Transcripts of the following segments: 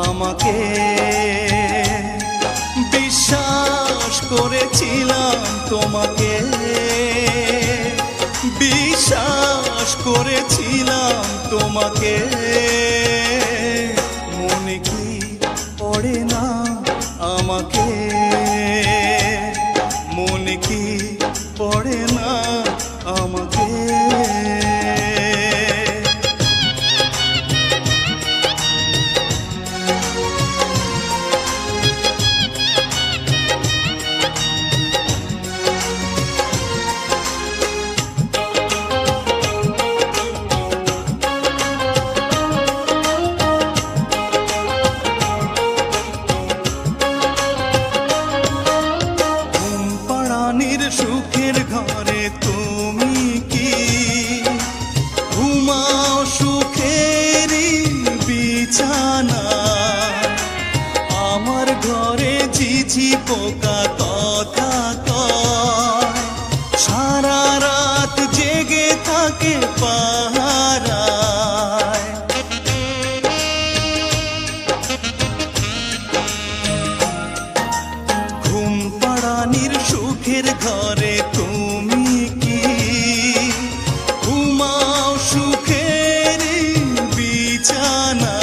আমাকে। বিশ্বাস করেছিলাম তোমাকে, বিশ্বাস করেছিলাম তোমাকে। মনে কি পড়ে না আমাকে, মনে কি পড়ে না আমাকে। সুখের ঘরে তুমি কি ঘুমাও সুখেরই বিছানা? আমার ঘরে ঝিঝি পোকা কথা কয়, সারা রাত জেগে থাকে পাহারায়। ঘুম পাড়ানির সুখের ঘরে তুমি কি ঘুমাও সুখের বিছানা?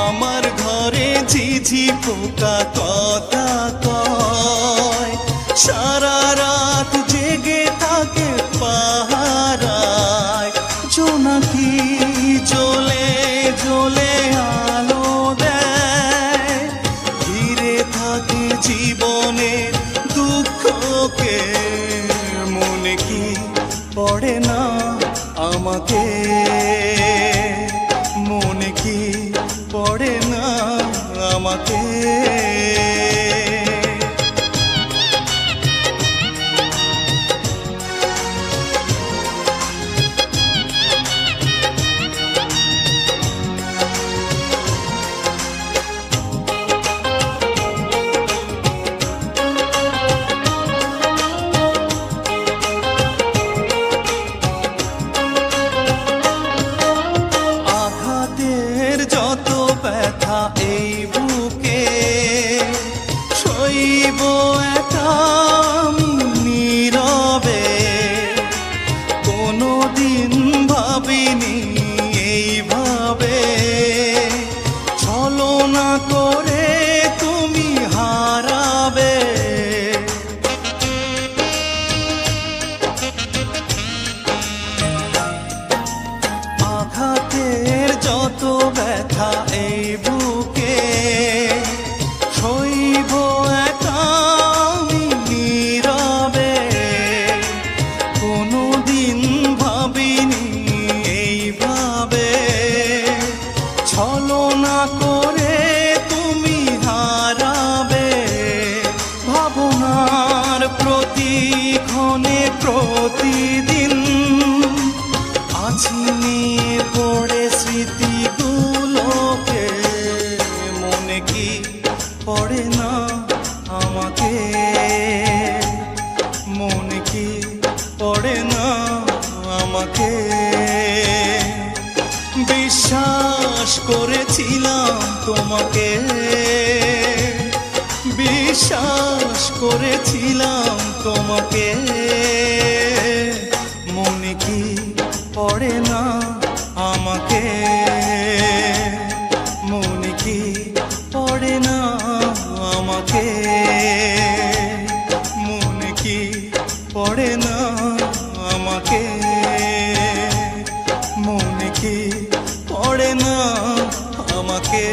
আমার ঘরে ঝিঝি পোকা কথা কয়, সারা রাত জেগে থাকে পাহারায়। জোনাকি জ্বলে জ্বলে আলো দেয়, ঘিরে থাকে জীবনের দুঃখকে। মনে কি পড়ে না আমাকে, মনে কি পড়ে না আমাকে। যত ব্যথা এই বুকে সইব একা নীরবে। কোনোদিন ভাবিনি এইভাবে ছলনা করে তুমি হারাবে। আঘাতের যত ব্যথা এই বুকে সইব একা নীরবে। কোনোদিন ভাবিনি এইভাবে ছলনা করে তুমি হারাবে। ভাবনার প্রতিক্ষণে প্রতিদিন আছি নিয়ে পড়ে স্মৃতিগুলোকে। মনে কি পড়ে না আমাকে, মনে কি পড়ে না আমাকে। বিশ্বাস করেছিলাম তোমাকে, বিশ্বাস করেছিলাম তোমাকে। মনে কি পড়ে না আমাকে, মনে কি পড়ে না আমাকে। মনে কি পড়ে না আমাকে, মনে কি পড়ে না আমাকে।